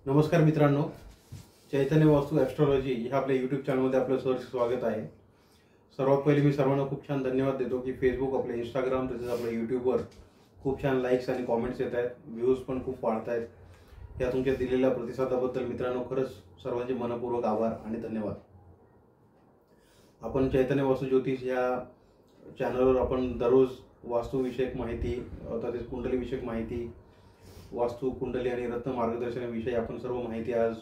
नमस्कार मित्रांनो, चैतन्य वास्तू ॲस्ट्रॉलॉजी ह्या आपल्या यूट्यूब चॅनलमध्ये आपलं सहर्ष स्वागत आहे। सर्वात पहिले मी सर्वांना खूप छान धन्यवाद देतो की फेसबुक, आपलं इंस्टाग्राम तसेच आपल्या यूट्यूबवर खूप छान लाईक्स आणि कॉमेंट्स येत आहेत, व्ह्यूज पण खूप वाढत आहेत। या तुमच्या दिलेल्या प्रतिसादाबद्दल मित्रांनो खरंच सर्वांचे मनपूर्वक आभार आणि धन्यवाद। आपण चैतन्य वास्तू ज्योतिष या चॅनलवर आपण दररोज वास्तुविषयक माहिती तसेच कुंडलीविषयक माहिती, वास्तु कुंडली आणि रत्न मार्गदर्शनाविषयी आपण सर्व माहिती आज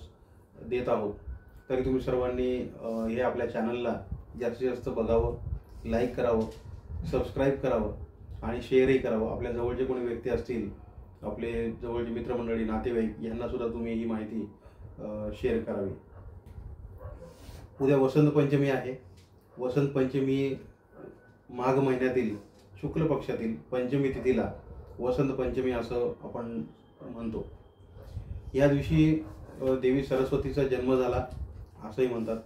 देत आहोत। तरी तुम्ही सर्वांनी हे आपल्या चॅनलला जास्तीत जास्त बघावं, लाईक करावं, सबस्क्राईब करावं आणि शेअरही करावं। आपल्या जवळचे कोणी व्यक्ती असतील, आपले जवळचे मित्रमंडळी, नातेवाईक यांना सुद्धा तुम्ही ही माहिती शेअर करावी। उद्या वसंत पंचमी आहे। वसंत पंचमी माघ महिन्यातील शुक्ल पक्षातील पंचमी तिथीला वसंत पंचमी असं आपण म्हणतो। या दिवशी देवी सरस्वतीचा जन्म झाला असंही म्हणतात।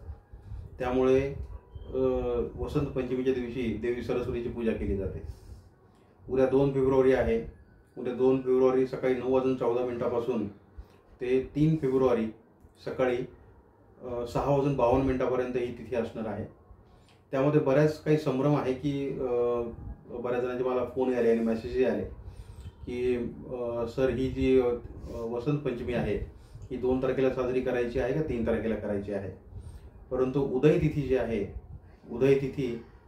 त्यामुळे वसंत पंचमीच्या दिवशी देवी सरस्वतीची पूजा केली जाते। उद्या 2 फेब्रुवारी आहे। उद्या 2 फेब्रुवारी सकाळी 9:14 ते 3 फेब्रुवारी सकाळी 6:52 ही तिथी असणार आहे। त्यामध्ये बऱ्याच काही संभ्रम आहे की बऱ्याच जणांचे मला फोन आले आणि मेसेजही आले की सर ही जी वसंत पंचमी आहे ही 2 तारखेला साजरी करायची आहे का 3 तारखेला करायची आहे। परंतु उदय तिथी जी आहे, उदय तिथी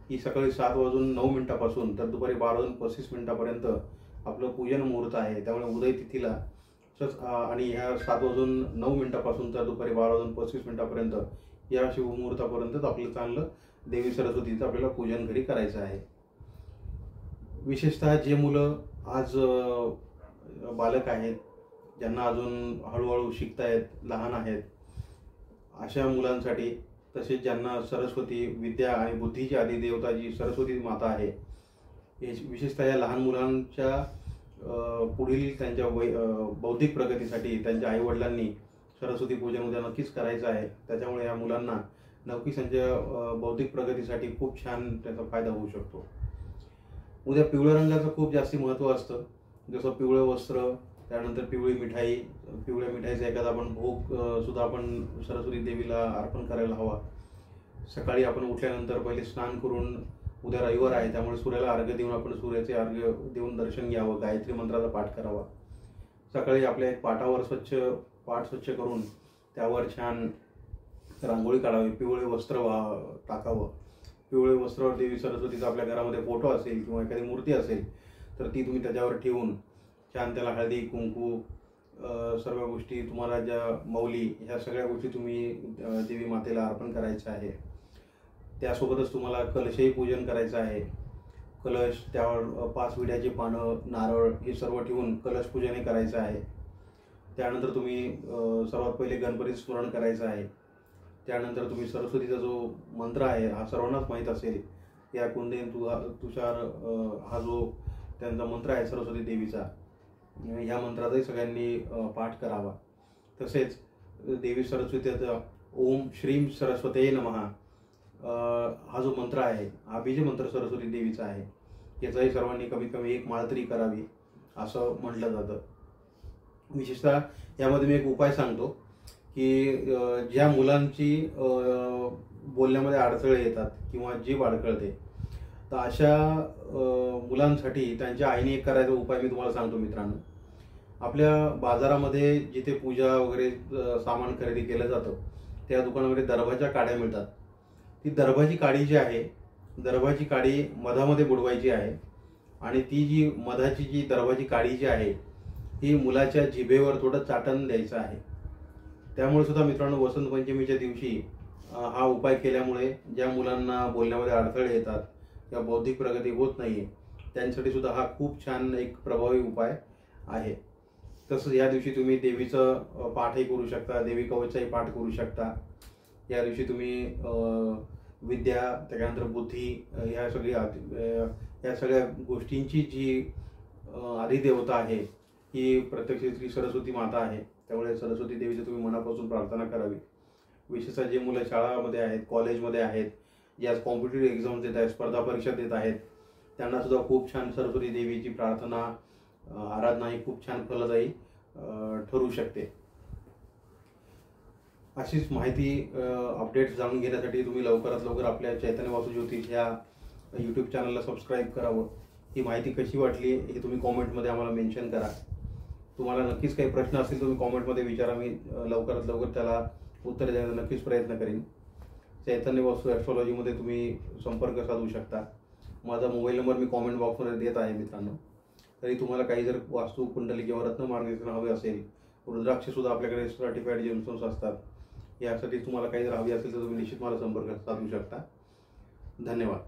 ही सकाळी 7:09 तर दुपारी 12:35 आपलं पूजन मुहूर्त आहे। त्यामुळे उदय तिथीला आणि ह्या 7:09 तर दुपारी 12:35 या शुभमुहूर्तापर्यंत आपलं चांगलं देवी सरस्वतीचं आपल्याला पूजन घरी करायचं आहे। विशेषतः जे मुलं आज बालक आहेत, ज्यांना अजून हळूहळू शिकतायत, लहान आहेत, अशा मुलांसाठी, तसेच ज्यांना सरस्वती विद्या आणि बुद्धीची आदी देवता जी सरस्वती माता आहे, विशेषतः या लहान मुलांच्या पुढील त्यांच्या बौद्धिक प्रगतीसाठी त्यांच्या आईवडिलांनी सरस्वती पूजन उद्या नक्कीच करायचं आहे। त्याच्यामुळे या मुलांना नक्कीच त्यांच्या बौद्धिक प्रगतीसाठी खूप छान त्याचा फायदा होऊ शकतो। उद्या पिवळ्या रंगाचं खूप जास्ती महत्त्व असतं। जसं पिवळं वस्त्र, त्यानंतर पिवळी मिठाई, पिवळ्या मिठाईचा एखादा आपण भोग सुद्धा आपण सरस्वती देवीला अर्पण करायला हवा। सकाळी आपण उठल्यानंतर पहिले स्नान करून, उद्या रविवार आहे त्यामुळे सूर्याला अर्घ्य देऊन आपण सूर्याचे अर्घ्य देऊन दर्शन घ्यावं, गायत्री मंत्राचा पाठ करावा। सकाळी आपल्या एक पाटावर पाट स्वच्छ करून त्यावर छान रांगोळी काढावी, पिवळे वस्त्र टाकावं। पिवळे वस्त्रावर देवी सरस्वतीचा आपल्या घरामध्ये फोटो असेल किंवा एखादी मूर्ती असेल तर ती तुम्ही त्याच्यावर ठेवून छान त्याला हळदी कुंकू सर्व गोष्टी, तुम्हाला ज्या मौली, ह्या सगळ्या गोष्टी तुम्ही देवी मातेला अर्पण करायचं आहे। त्यासोबतच तुम्हाला कलशही पूजन करायचं आहे। कलश, त्यावर 5 विड्याची पानं, नारळ हे सर्व ठेवून कलश पूजनही करायचं आहे। त्यानंतर तुम्ही सर्वात पहिले गणपती स्मरण करायचं आहे। त्यानंतर तुम्ही सरस्वतीचा जो मंत्र आहे हा सर्वांनाच माहीत असेल, या कुंदेन तुषार हा जो त्यांचा मंत्र आहे सरस्वती देवीचा, ह्या मंत्राचाही सगळ्यांनी पाठ करावा। तसेच देवी सरस्वतीचा ओम श्रीम सरस्वते नमः हा जो मंत्र आहे, हा बीज मंत्र सरस्वती देवीचा आहे, याचाही सर्वांनी कमीत कमी 1 माळ तरी करावी असं म्हटलं जातं। विशेषतः यामध्ये मी एक उपाय सांगतो की ज्या मुलांची बोलण्यामध्ये अडथळे येतात किंवा जीभ अडखळते, तर अशा मुलांसाठी त्यांच्या आईने एक करायचा उपाय मी तुम्हाला सांगतो मित्रांनो। आपल्या बाजारामध्ये जिथे पूजा वगैरे सामान खरेदी केलं जातं त्या दुकानामध्ये दर्भाच्या काड्या मिळतात। ती दर्भाची काडी जी आहे, दर्भाची काडी मधामध्ये बुडवायची आहे आणि ती जी मधाची जी दर्भाची काडी जी आहे ही मुलाच्या जिभेवर थोडं चाटण द्यायचं आहे। त्यामुळे सुद्धा मित्रांनो वसंत पंचमीच्या दिवशी हा उपाय केल्यामुळे ज्या मुलांना बोलण्यामध्ये अडथळे येतात किंवा बौद्धिक प्रगती होत नाही, त्यांच्यासाठी सुद्धा हा खूप छान एक प्रभावी उपाय आहे। तसंच या दिवशी तुम्ही देवीचं पाठही करू शकता, देवी कवचाही पाठ करू शकता। या दिवशी तुम्ही विद्या, त्याच्यानंतर बुद्धी, ह्या सगळ्या गोष्टींची जी आदिदेवता आहे ही प्रत्यक्ष श्री सरस्वती माता आहे। त्यामुळे सरस्वती देवीची तुम्ही मनापासून प्रार्थना करावी। विशेषतः जे मुलं शाळामध्ये आहेत, कॉलेजमध्ये आहेत, जे आज कॉम्पिटिटिव्ह एक्झाम देत आहेत, स्पर्धा परीक्षा देत आहेत, त्यांना सुद्धा खूप छान सरस्वती देवीची प्रार्थना, आराधना ही खूप छान फलदायी ठरू शकते। अशीच माहिती अपडेट्स जाणून घेण्यासाठी तुम्ही लवकरात लवकर आपल्या चैतन्य वास्तू ज्योतिष ह्या यूट्यूब चॅनलला सबस्क्राईब करावं. ही माहिती कशी वाटली हे तुम्ही कॉमेंटमध्ये आम्हाला मेन्शन करा. तुम्हाला नक्कीच काही प्रश्न असतील तुम्ही कॉमेंटमध्ये विचारा. मी लवकरात लवकर त्याला उत्तर द्यायचा नक्कीच प्रयत्न करीन. चैतन्य वास्तू ॲस्ट्रॉलॉजीमध्ये तुम्ही संपर्क साधू शकता. माझा मोबाईल नंबर मी कॉमेंट बॉक्समध्ये देत आहे मित्रांनो. तरी तुम्हाला काही जर वास्तू कुंडली किंवा रत्न मार्गदर्शन हवे असेल, रुद्राक्षसुद्धा आपल्याकडे सर्टिफाईड जेमस्टोन्स असतात, यासाठी तुम्हाला काही जर हवी असेल तर तुम्ही निश्चित मला संपर्क साधू शकता. धन्यवाद.